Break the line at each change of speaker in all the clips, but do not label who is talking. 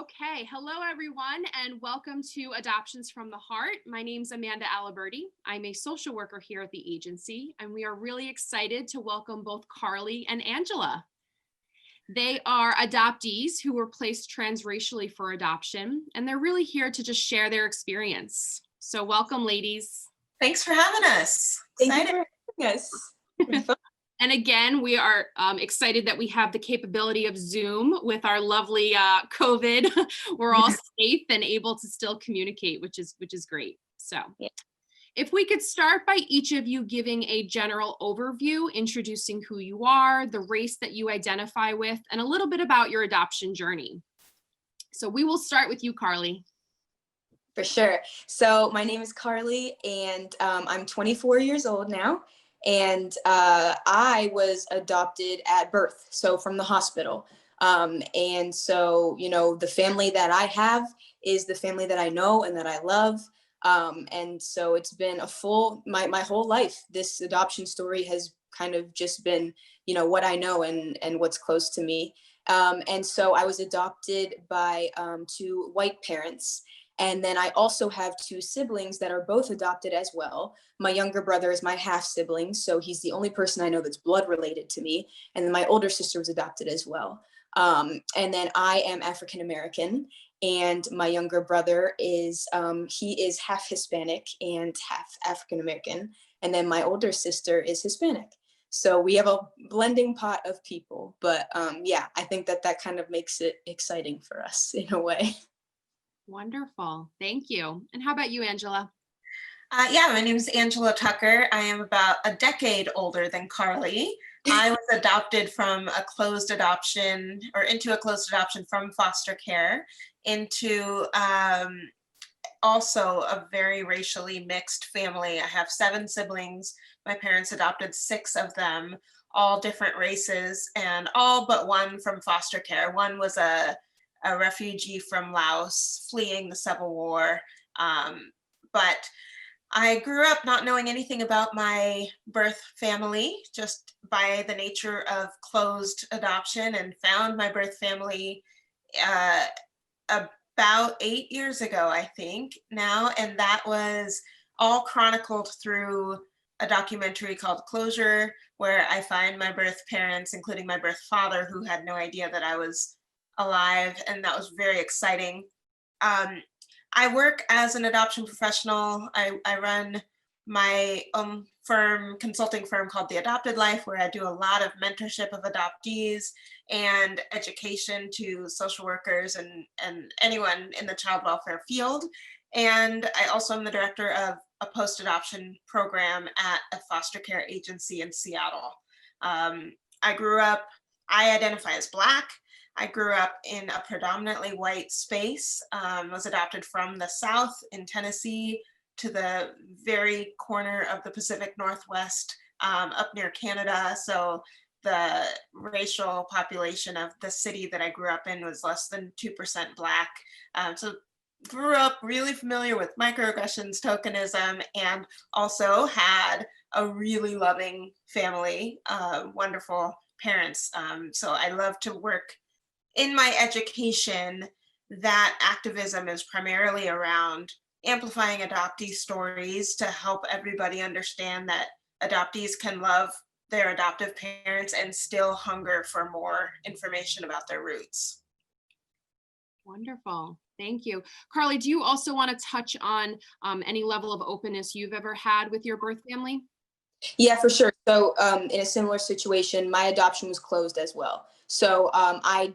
Okay, hello everyone, and welcome to Adoptions from the Heart. My name's Amanda Aliberti. I'm a social worker here at the agency, and we are really excited to welcome both Carli and Angela. They are adoptees who were placed transracially for adoption, and they're really here to just share their experience. So welcome, ladies.
Thanks for having us.
Thank you for having us.
And again, we are excited that we have the capability of Zoom with our lovely COVID. We're all safe and able to still communicate, which is great. So if we could start by each of you giving a general overview, introducing who you are, the race that you identify with, and a little bit about your adoption journey. So we will start with you, Carli.
For sure. So my name is Carli, and I'm 24 years old now. And I was adopted at birth, so from the hospital. And so, you know, the family that I have is the family that I know and that I love. And so it's been a full, my whole life, this adoption story has kind of just been, you know, what I know and what's close to me. And so I was adopted by two white parents. And then I also have two siblings that are both adopted as well. My younger brother is my half sibling, so he's the only person I know that's blood related to me. And then my older sister was adopted as well. And then I am African American, and my younger brother is, he is half Hispanic and half African American. And then my older sister is Hispanic. So we have a blending pot of people. But yeah, I think that kind of makes it exciting for us in a way.
Wonderful. Thank you. And how about you, Angela?
Yeah, my name is Angela Tucker. I am about a decade older than Carli. I was adopted from a closed adoption or into a closed adoption from foster care into also a very racially mixed family. I have 7 siblings. My parents adopted 6 of them, all different races, and all but one from foster care. One was a refugee from Laos fleeing the Civil War. But I grew up not knowing anything about my birth family, just by the nature of closed adoption, and found my birth family about 8 years ago, I think now. And that was all chronicled through a documentary called Closure, where I find my birth parents, including my birth father, who had no idea that I was alive, and that was very exciting. I work as an adoption professional. I run my own consulting firm called The Adopted Life, where I do a lot of mentorship of adoptees and education to social workers and anyone in the child welfare field. And I also am the director of a post-adoption program at a foster care agency in Seattle. I identify as Black. I grew up in a predominantly white space, was adopted from the South in Tennessee to the very corner of the Pacific Northwest up near Canada. So the racial population of the city that I grew up in was less than 2% Black. So grew up really familiar with microaggressions, tokenism, and also had a really loving family, wonderful parents. So I love to work in my education. That activism is primarily around amplifying adoptee stories to help everybody understand that adoptees can love their adoptive parents and still hunger for more information about their roots.
Wonderful. Thank you. Carli, do you also want to touch on any level of openness you've ever had with your birth family?
Yeah, for sure. So in a similar situation, my adoption was closed as well. So I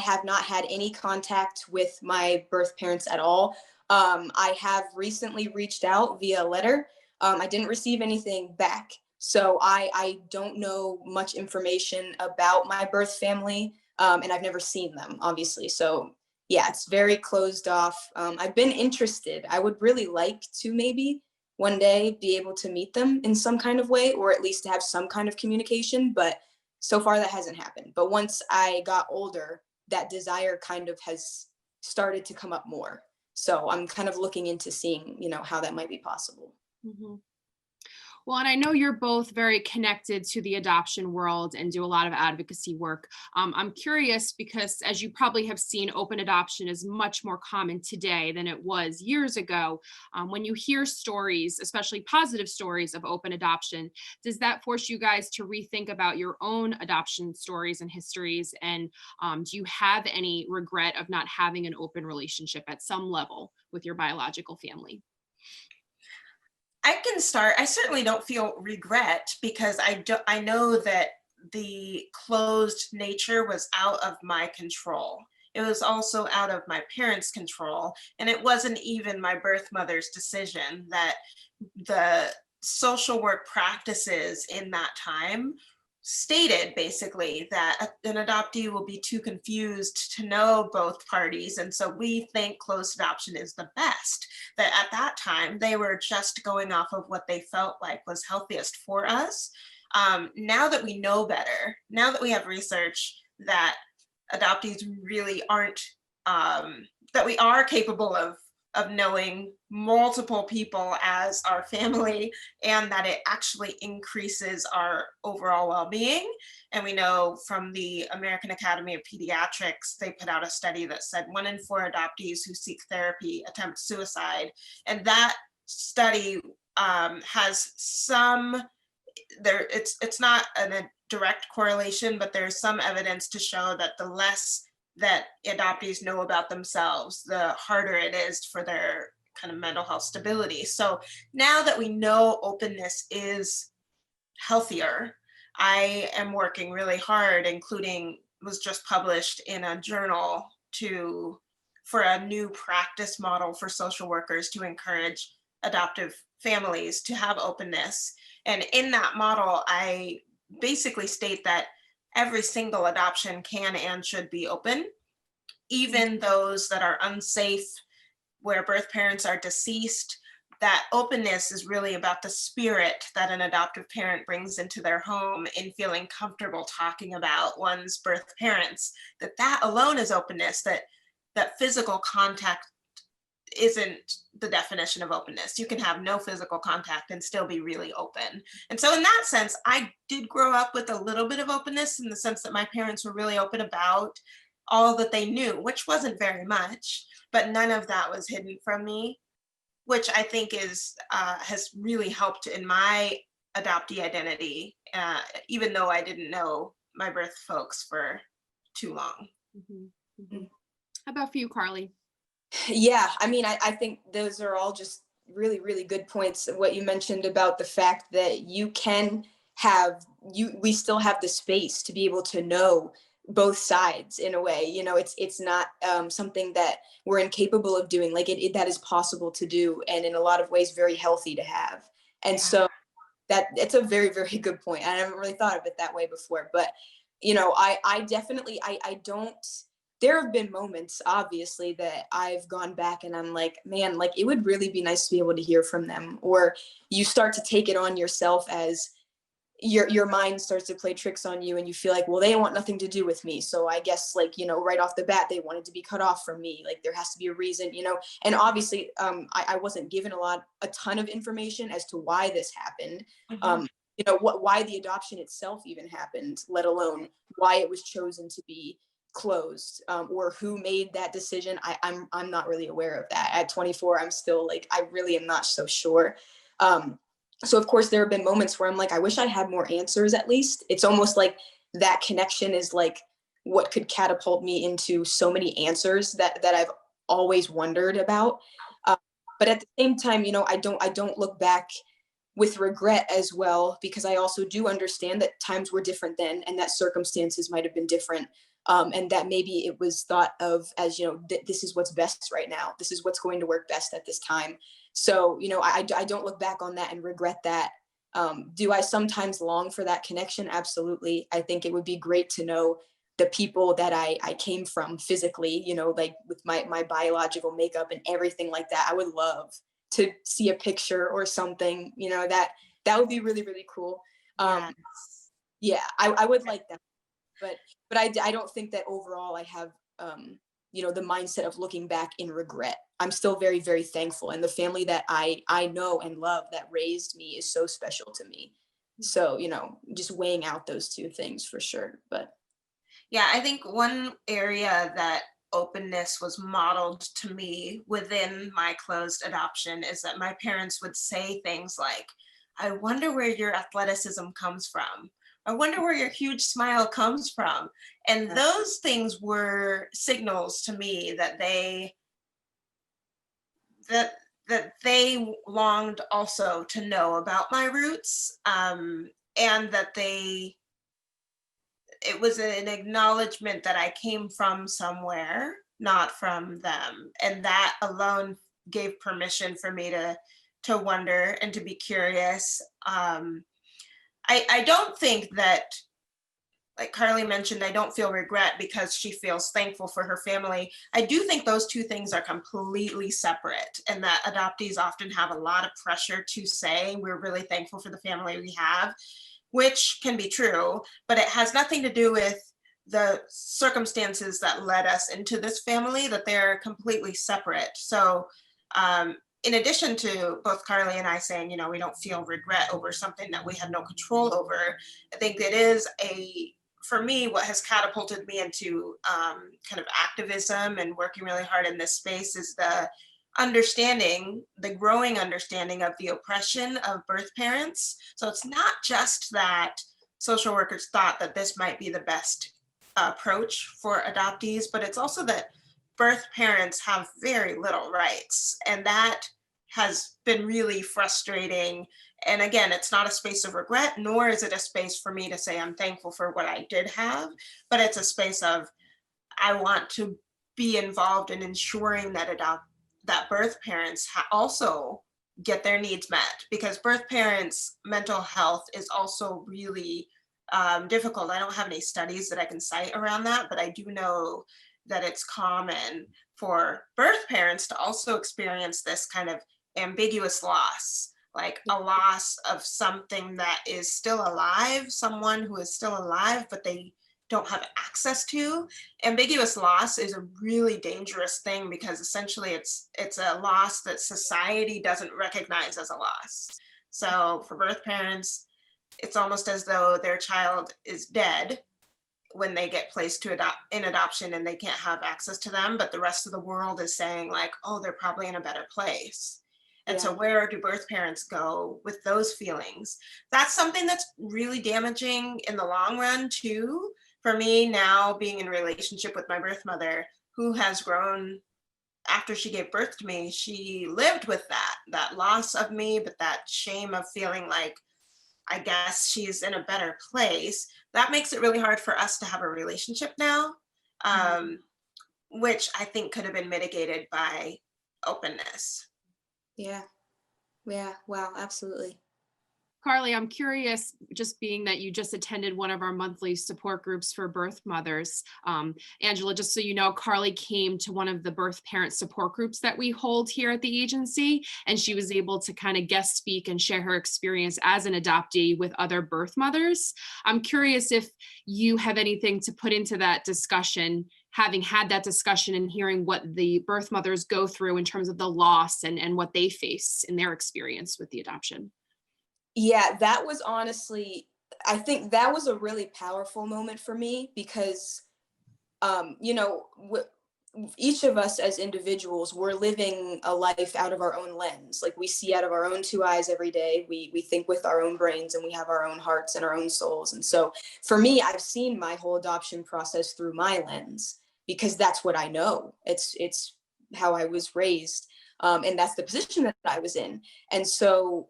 have not had any contact with my birth parents at all. I have recently reached out via letter. I didn't receive anything back. So I don't know much information about my birth family, and I've never seen them, obviously. So yeah, it's very closed off. I've been interested. I would really like to maybe one day be able to meet them in some kind of way, or at least to have some kind of communication, but so far that hasn't happened. But once I got older, that desire kind of has started to come up more. So I'm kind of looking into seeing, you know, how that might be possible.
Mm-hmm. Well, and I know you're both very connected to the adoption world and do a lot of advocacy work. I'm curious because, as you probably have seen, open adoption is much more common today than it was years ago. When you hear stories, especially positive stories of open adoption, does that force you guys to rethink about your own adoption stories and histories? And do you have any regret of not having an open relationship at some level with your biological family?
I can start. I certainly don't feel regret because I know that the closed nature was out of my control. It was also out of my parents' control, and it wasn't even my birth mother's decision. That the social work practices in that time stated basically that an adoptee will be too confused to know both parties. And so we think closed adoption is the best. That at that time, they were just going off of what they felt like was healthiest for us. Now that we know better, now that we have research that adoptees really aren't, that we are capable of knowing multiple people as our family, and that it actually increases our overall well-being. And we know from the American Academy of Pediatrics, they put out a study that said 1 in 4 adoptees who seek therapy attempt suicide. And that study has some, it's not a direct correlation, but there's some evidence to show that the less that adoptees know about themselves, the harder it is for their kind of mental health stability. So now that we know openness is healthier, I am working really hard, including was just published in a journal for a new practice model for social workers to encourage adoptive families to have openness. And in that model, I basically state that every single adoption can and should be open, even those that are unsafe, where birth parents are deceased. That openness is really about the spirit that an adoptive parent brings into their home in feeling comfortable talking about one's birth parents. That alone is openness, that physical contact isn't the definition of openness. You can have no physical contact and still be really open. And so in that sense, I did grow up with a little bit of openness, in the sense that my parents were really open about all that they knew, which wasn't very much, but none of that was hidden from me, which I think has really helped in my adoptee identity, even though I didn't know my birth folks for too long.
Mm-hmm. Mm-hmm. How about for you, Carli?
Yeah, I mean, I think those are all just really, really good points. What you mentioned about the fact that we still have the space to be able to know both sides in a way. It's not something that we're incapable of doing. Like that is possible to do, and in a lot of ways very healthy to have. And so that it's a very, very good point. I haven't really thought of it that way before, but I definitely, I don't, there have been moments obviously that I've gone back and I'm like, man, like it would really be nice to be able to hear from them. Or you start to take it on yourself as your mind starts to play tricks on you, and you feel like, well, they want nothing to do with me. So I guess right off the bat, they wanted to be cut off from me. Like there has to be a reason, and obviously I wasn't given a ton of information as to why this happened.
Mm-hmm.
Why the adoption itself even happened, let alone why it was chosen to be closed, or who made that decision. I'm not really aware of that. At 24, I'm still like, I really am not so sure. So of course there have been moments where I'm like, I wish I had more answers at least. It's almost like that connection is like what could catapult me into so many answers that I've always wondered about. But at the same time, I don't look back with regret as well, because I also do understand that times were different then, and that circumstances might have been different. And that maybe it was thought of as, this is what's best right now. This is what's going to work best at this time. So, I don't look back on that and regret that. Do I sometimes long for that connection? Absolutely. I think it would be great to know the people that I came from physically, like with my biological makeup and everything like that. I would love to see a picture or something, that would be really, really cool. Yeah, I would like that. But I don't think that overall I have the mindset of looking back in regret. I'm still very, very thankful. And the family that I know and love that raised me is so special to me. So, just weighing out those two things for sure. But
yeah, I think one area that openness was modeled to me within my closed adoption is that my parents would say things like, I wonder where your athleticism comes from. I wonder where your huge smile comes from. And those things were signals to me that they longed also to know about my roots, and that it was an acknowledgement that I came from somewhere, not from them. And that alone gave permission for me to wonder and to be curious. I don't think that, like Carli mentioned, I don't feel regret because she feels thankful for her family. I do think those two things are completely separate, and that adoptees often have a lot of pressure to say, we're really thankful for the family we have, which can be true, but it has nothing to do with the circumstances that led us into this family, that they're completely separate. So in addition to both Carli and I saying, we don't feel regret over something that we had no control over, I think it is for me, what has catapulted me into kind of activism and working really hard in this space is the growing understanding of the oppression of birth parents. So it's not just that social workers thought that this might be the best approach for adoptees, but it's also that birth parents have very little rights. And that has been really frustrating. And again, it's not a space of regret, nor is it a space for me to say I'm thankful for what I did have, but it's a space of, I want to be involved in ensuring that birth parents also get their needs met, because birth parents' mental health is also really difficult. I don't have any studies that I can cite around that, but I do know that it's common for birth parents to also experience this kind of ambiguous loss, like a loss of something that is still alive, someone who is still alive, but they don't have access to. Ambiguous loss is a really dangerous thing because essentially it's a loss that society doesn't recognize as a loss. So for birth parents, it's almost as though their child is dead when they get placed in adoption and they can't have access to them, but the rest of the world is saying like, oh, they're probably in a better place. And so where do birth parents go with those feelings? That's something that's really damaging in the long run too. For me now, being in a relationship with my birth mother, who has grown after she gave birth to me, she lived with that loss of me, but that shame of feeling like, I guess she's in a better place. That makes it really hard for us to have a relationship now, which I think could have been mitigated by openness.
Yeah. Wow. Absolutely.
Carli, I'm curious, just being that you just attended one of our monthly support groups for birth mothers. Angela, just so you know, Carli came to one of the birth parent support groups that we hold here at the agency, and she was able to kind of guest speak and share her experience as an adoptee with other birth mothers. I'm curious if you have anything to put into that discussion, having had that discussion and hearing what the birth mothers go through in terms of the loss and what they face in their experience with the adoption.
Yeah, that was honestly, I think that was a really powerful moment for me because, each of us as individuals, we're living a life out of our own lens. Like we see out of our own two eyes every day. We think with our own brains and we have our own hearts and our own souls. And so for me, I've seen my whole adoption process through my lens because that's what I know. It's how I was raised. And that's the position that I was in. And so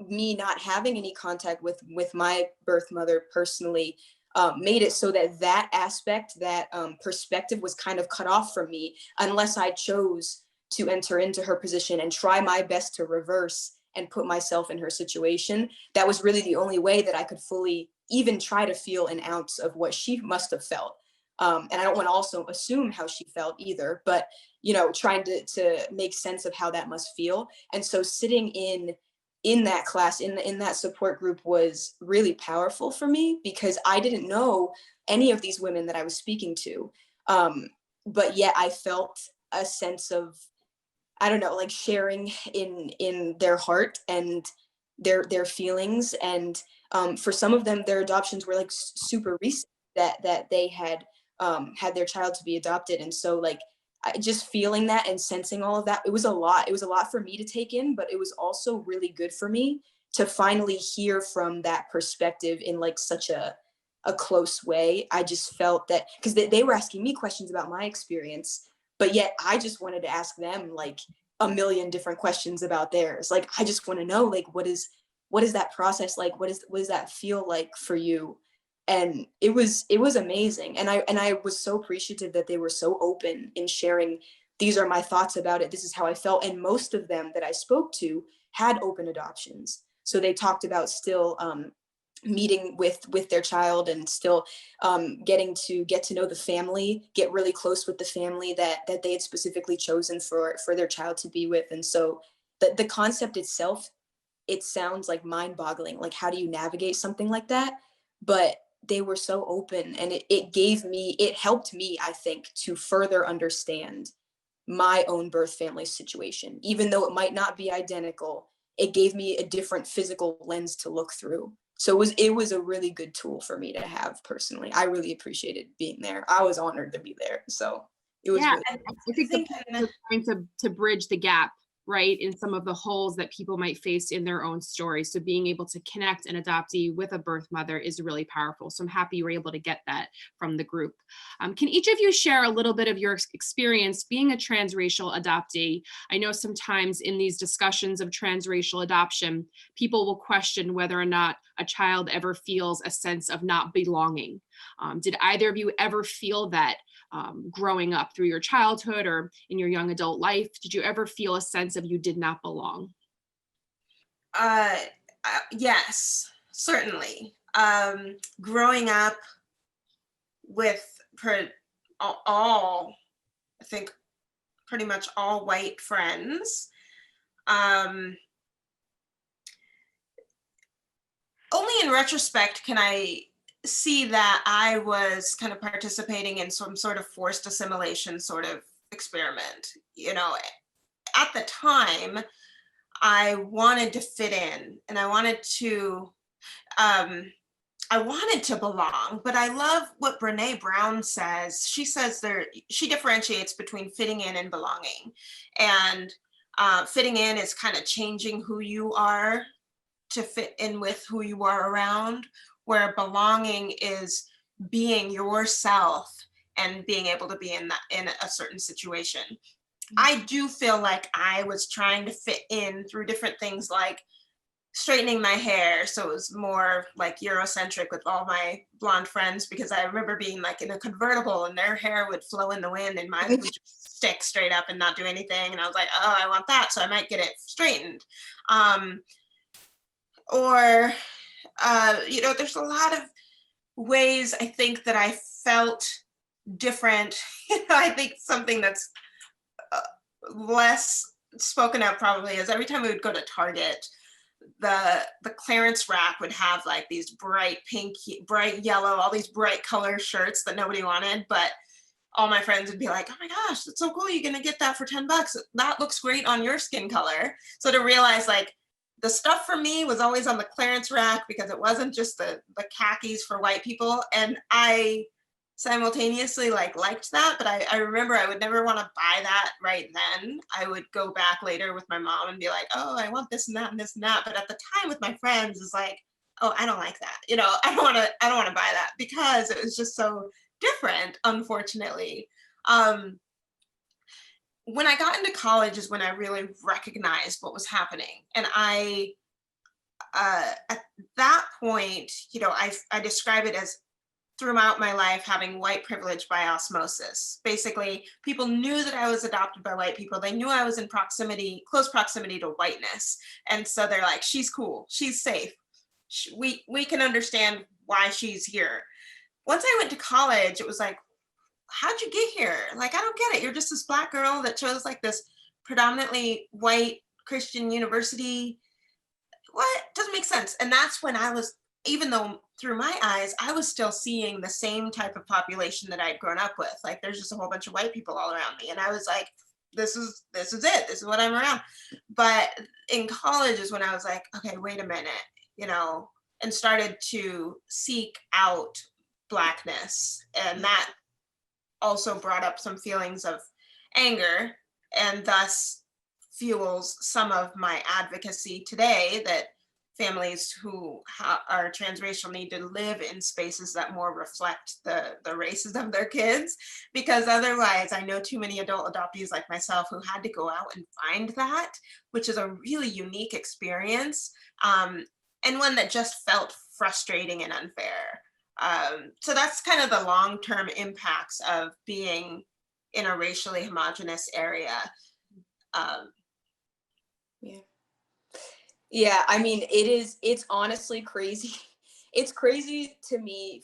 me not having any contact with my birth mother personally made it so that aspect, that perspective was kind of cut off from me unless I chose to enter into her position and try my best to reverse and put myself in her situation. That was really the only way that I could fully even try to feel an ounce of what she must have felt. And I don't want to also assume how she felt either, but trying to make sense of how that must feel. And so sitting in that class, in that support group was really powerful for me because I didn't know any of these women that I was speaking to. but yet I felt a sense of, I don't know, like sharing in their heart and their feelings. And for some of them, their adoptions were like super recent, that they had had their child to be adopted. And so like just feeling that and sensing all of that, it was a lot. It was a lot for me to take in, but it was also really good for me to finally hear from that perspective in like such a close way. I just felt that, because they were asking me questions about my experience, but yet I just wanted to ask them like a million different questions about theirs. Like, I just want to know, like, what is that process like? What does that feel like for you? And it was amazing. And I was so appreciative that they were so open in sharing, these are my thoughts about it, this is how I felt. And most of them that I spoke to had open adoptions. So they talked about still meeting with their child, and still getting to get to know the family, get really close with the family that they had specifically chosen for their child to be with. And so the concept itself, it sounds like mind-boggling. Like, how do you navigate something like that? But they were so open, and it helped me, I think, to further understand my own birth family situation. Even though it might not be identical, it gave me a different physical lens to look through. So it was a really good tool for me to have personally. I really appreciated being there. I was honored to be there. So it was really
I think the point is trying to bridge the gap, right, in some of the holes that people might face in their own story. So being able to connect an adoptee with a birth mother is really powerful. So I'm happy you were able to get that from the group. Can each of you share a little bit of your experience being a transracial adoptee? I know sometimes in these discussions of transracial adoption, people will question whether or not a child ever feels a sense of not belonging. Did either of you ever feel that growing up through your childhood or in your young adult life? Did you ever feel a sense of you did not belong?
Yes, certainly. Growing up with all, I think, pretty much all white friends, only in retrospect can I see that I was kind of participating in some sort of forced assimilation sort of experiment. You know, at the time, I wanted to fit in, and I wanted to belong. But I love what Brene Brown says. She says she differentiates between fitting in and belonging. And fitting in is kind of changing who you are to fit in with who you are around, where belonging is being yourself and being able to be in a certain situation. I do feel like I was trying to fit in through different things, like straightening my hair so it was more like Eurocentric with all my blonde friends, because I remember being like in a convertible and their hair would flow in the wind and mine would just stick straight up and not do anything. And I was like, oh, I want that, so I might get it straightened. There's a lot of ways I think that I felt different. I think something that's less spoken of probably is every time we would go to Target, the clearance rack would have like these bright pink, bright yellow, all these bright color shirts that nobody wanted, but all my friends would be like, oh my gosh, that's so cool, you're gonna get that for $10. That looks great on your skin color. So to realize like the stuff for me was always on the clearance rack, because it wasn't just the khakis for white people. And I simultaneously liked that, but I remember I would never want to buy that right then. I would go back later with my mom and be like, oh, I want this and that and this and that. But at the time with my friends, it's like, oh, I don't like that. I don't want to buy that, because it was just so different, unfortunately. When I got into college is when I really recognized what was happening. And at that point, I describe it as throughout my life having white privilege by osmosis. Basically, people knew that I was adopted by white people. They knew I was in close proximity to whiteness. And so they're like, she's cool, she's safe. We can understand why she's here. Once I went to college, it was like, how'd you get here? Like, I don't get it. You're just this Black girl that chose like this predominantly white Christian university. What? Doesn't make sense. And that's when I was, even though through my eyes, I was still seeing the same type of population that I'd grown up with. Like there's just a whole bunch of white people all around me. And I was like, this is it. This is what I'm around. But in college is when I was like, okay, wait a minute, you know, and started to seek out Blackness. And that also brought up some feelings of anger, and thus fuels some of my advocacy today that families who are transracial need to live in spaces that more reflect the races of their kids, because otherwise I know too many adult adoptees like myself who had to go out and find that, which is a really unique experience, and one that just felt frustrating and unfair. So that's kind of the long-term impacts of being in a racially homogenous area.
Yeah, I mean, it's honestly crazy. It's crazy to me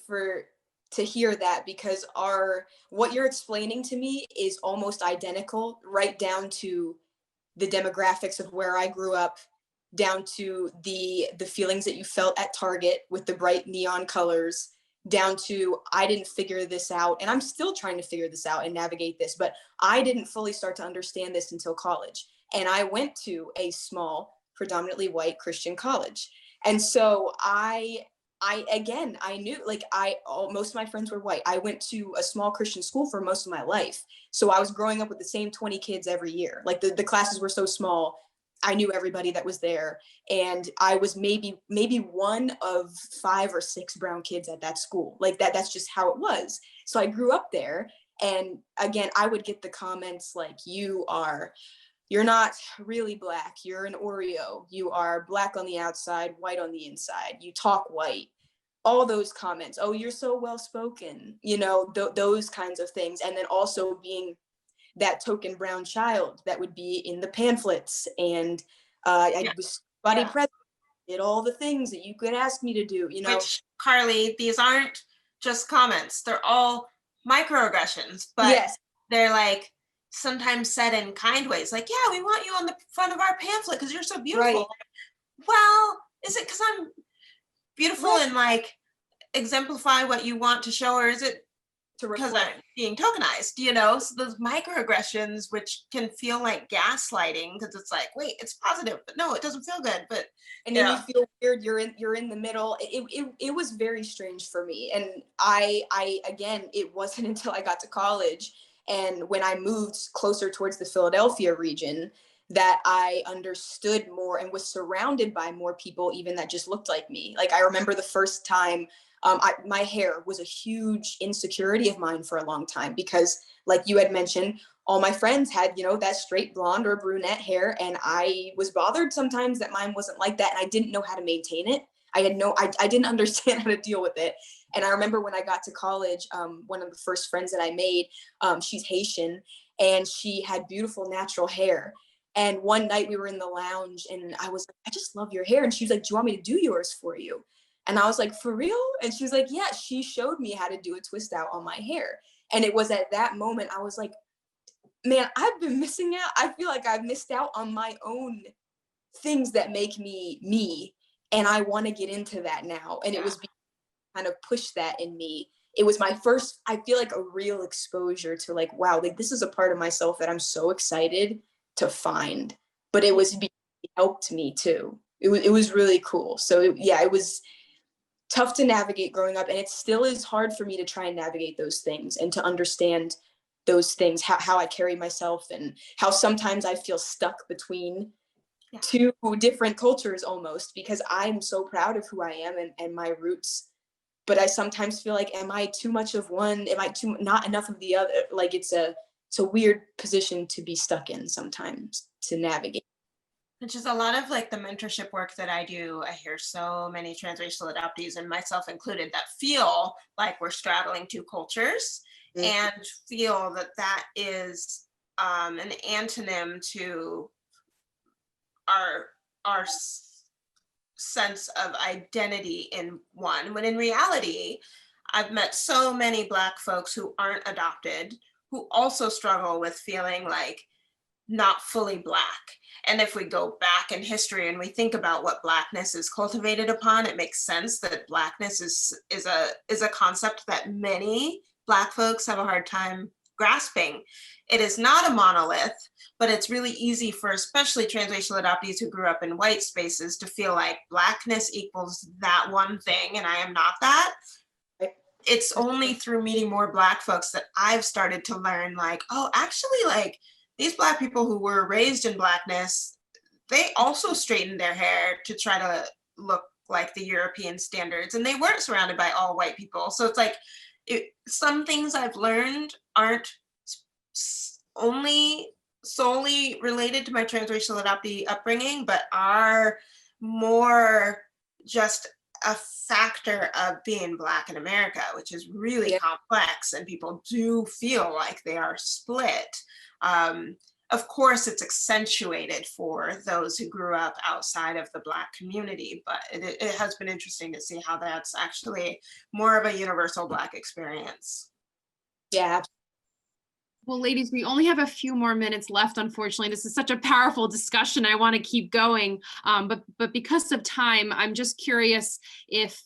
to hear that, because what you're explaining to me is almost identical, right down to the demographics of where I grew up, down to the feelings that you felt at Target with the bright neon colors, down to I didn't figure this out, and I'm still trying to figure this out and navigate this, but I didn't fully start to understand this until college. And I went to a small, predominantly white Christian college. And so I knew, like, most of my friends were white. I went to a small Christian school for most of my life. So I was growing up with the same 20 kids every year. Like the classes were so small, I knew everybody that was there. And I was maybe one of 5 or 6 brown kids at that school. Like that's just how it was. So I grew up there. And again, I would get the comments like, you're not really Black, you're an Oreo, you are Black on the outside, white on the inside, you talk white, all those comments. Oh, you're so well-spoken, you know, those kinds of things. And then also being that token brown child that would be in the pamphlets, and I was body president, did all the things that you could ask me to do, you know.
Which, Carly, these aren't just comments, they're all microaggressions, but
yes,
they're like sometimes said in kind ways, like, yeah, we want you on the front of our pamphlet because you're so beautiful.
right.
Well, is it because I'm beautiful
Right.
and like exemplify what you want to show, or is it
To
because
reflect.
I'm being tokenized, you know? So those microaggressions, which can feel like gaslighting, because it's like, wait, it's positive, but no, it doesn't feel good. But
And then you feel weird, you're in the middle. It was very strange for me. And I again, it wasn't until I got to college and when I moved closer towards the Philadelphia region that I understood more and was surrounded by more people even that just looked like me. Like I remember the first time, my hair was a huge insecurity of mine for a long time, because like you had mentioned, all my friends had, you know, that straight blonde or brunette hair. And I was bothered sometimes that mine wasn't like that. And I didn't know how to maintain it. I didn't understand how to deal with it. And I remember when I got to college, one of the first friends that I made, she's Haitian, and she had beautiful natural hair. And one night we were in the lounge and I was like, I just love your hair. And she was like, do you want me to do yours for you? And I was like, for real? And she was like, yeah, she showed me how to do a twist out on my hair. And it was at that moment I was like, man, I've been missing out. I feel like I've missed out on my own things that make me me. And I want to get into that now. And it was kind of pushed that in me. It was my first, I feel like, a real exposure to like, wow, like this is a part of myself that I'm so excited to find. But it helped me too. It was really cool. So it was tough to navigate growing up, and it still is hard for me to try and navigate those things and to understand those things, how I carry myself, and how sometimes I feel stuck between two different cultures almost, because I'm so proud of who I am and my roots. But I sometimes feel like, am I too much of one? Am I not enough of the other? Like it's a weird position to be stuck in sometimes to navigate.
Which is a lot of like the mentorship work that I do. I hear so many transracial adoptees, and myself included, that feel like we're straddling 2 cultures and feel that that is an antonym to our sense of identity in one, when in reality, I've met so many Black folks who aren't adopted, who also struggle with feeling like not fully Black. And if we go back in history and we think about what Blackness is cultivated upon, it makes sense that Blackness is a concept that many Black folks have a hard time grasping. It is not a monolith, but it's really easy for especially transracial adoptees who grew up in white spaces to feel like Blackness equals that one thing, and I am not that. It's only through meeting more Black folks that I've started to learn, like, oh, actually, like, these Black people who were raised in Blackness, they also straightened their hair to try to look like the European standards, and they weren't surrounded by all white people. So it's like, some things I've learned aren't only solely related to my transracial adoptee upbringing, but are more just a factor of being Black in America, which is really complex, and people do feel like they are split. Of course, it's accentuated for those who grew up outside of the Black community, but it has been interesting to see how that's actually more of a universal Black experience.
Yeah.
Well, ladies, we only have a few more minutes left, unfortunately. This is such a powerful discussion. I want to keep going, but because of time, I'm just curious if,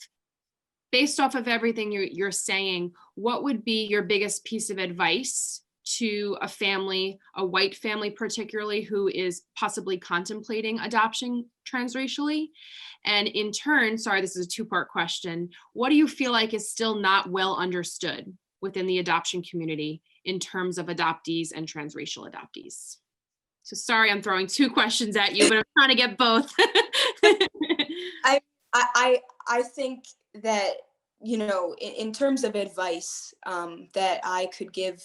based off of everything you're saying, what would be your biggest piece of advice to a family, a white family particularly, who is possibly contemplating adoption transracially? And in turn, sorry, this is a two-part question, what do you feel like is still not well understood within the adoption community in terms of adoptees and transracial adoptees? So sorry, I'm throwing two questions at you, but I'm trying to get both.
I think that, you know, in terms of advice that I could give,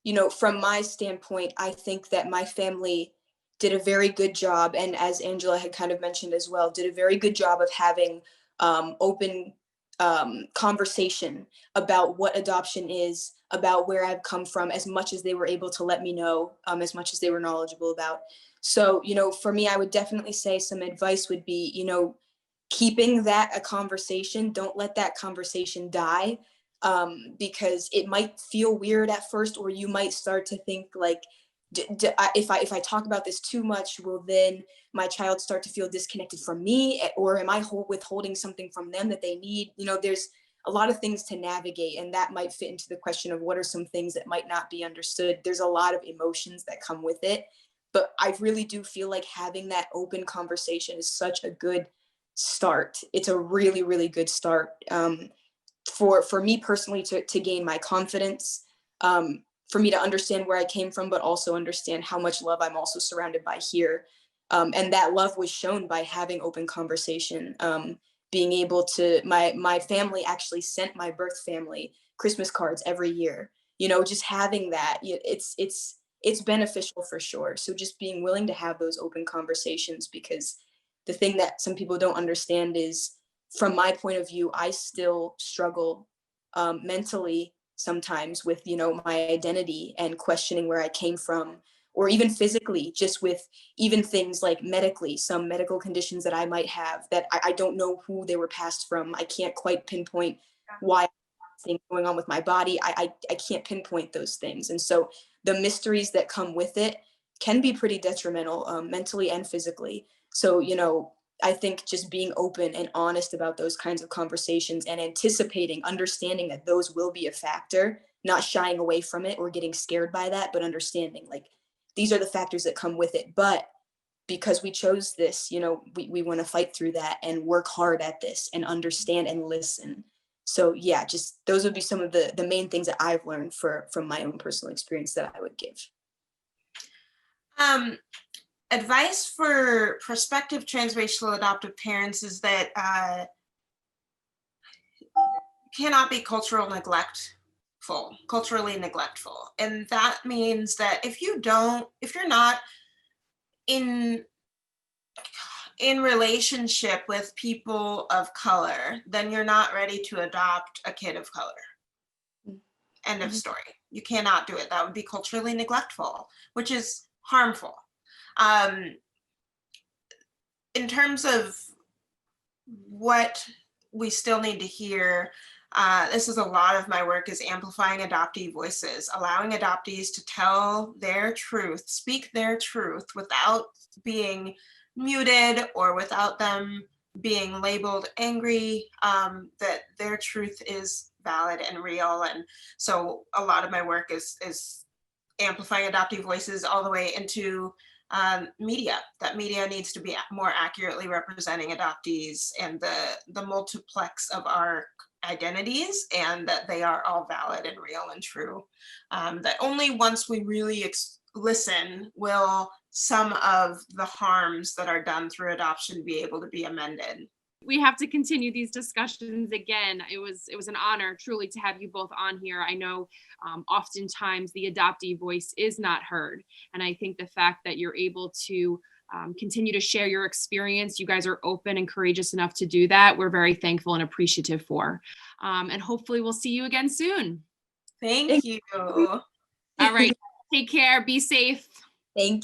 you know, from my standpoint, I think that my family did a very good job, and as Angela had kind of mentioned as well, did a very good job of having open conversation about what adoption is, about where I've come from, as much as they were able to let me know, as much as they were knowledgeable about. So, you know, for me, I would definitely say some advice would be, you know, keeping that a conversation. Don't let that conversation die, because it might feel weird at first, or you might start to think like, if I talk about this too much, will then my child start to feel disconnected from me, or am I withholding something from them that they need? You know, there's a lot of things to navigate, and that might fit into the question of what are some things that might not be understood. There's a lot of emotions that come with it, but I really do feel like having that open conversation is such a good start. It's a really, really good start for me personally to gain my confidence, for me to understand where I came from, but also understand how much love I'm also surrounded by here. And that love was shown by having open conversation, being able to, my family actually sent my birth family Christmas cards every year. You know, just having that, it's beneficial for sure. So just being willing to have those open conversations, because the thing that some people don't understand is, from my point of view, I still struggle mentally sometimes with, you know, my identity and questioning where I came from, or even physically, just with even things like medically, some medical conditions that I might have that I don't know who they were passed from. I can't quite pinpoint why things going on with my body. I can't pinpoint those things. And so the mysteries that come with it can be pretty detrimental, mentally and physically. So, you know, I think just being open and honest about those kinds of conversations, and anticipating, understanding that those will be a factor, not shying away from it or getting scared by that, but understanding like these are the factors that come with it. But because we chose this, you know, we want to fight through that and work hard at this and understand and listen. So yeah, just those would be some of the main things that I've learned from my own personal experience that I would give.
Advice for prospective transracial adoptive parents is that cannot be culturally neglectful. And that means that if you're not in relationship with people of color, then you're not ready to adopt a kid of color. End of story. You cannot do it. That would be culturally neglectful, which is harmful. In terms of what we still need to hear, This is a lot of my work, is amplifying adoptee voices, allowing adoptees to tell their truth, speak their truth without being muted or without them being labeled angry, that their truth is valid and real. And so a lot of my work is amplifying adoptee voices all the way into media. That media needs to be more accurately representing adoptees and the multiplex of our identities, and that they are all valid and real and true. That only once we really listen will some of the harms that are done through adoption be able to be amended.
We have to continue these discussions again. It was an honor truly to have you both on here. I know oftentimes the adoptee voice is not heard. And I think the fact that you're able to continue to share your experience, you guys are open and courageous enough to do that, we're very thankful and appreciative for. And hopefully we'll see you again soon.
Thank you.
All right, take care, be safe.
Thank you.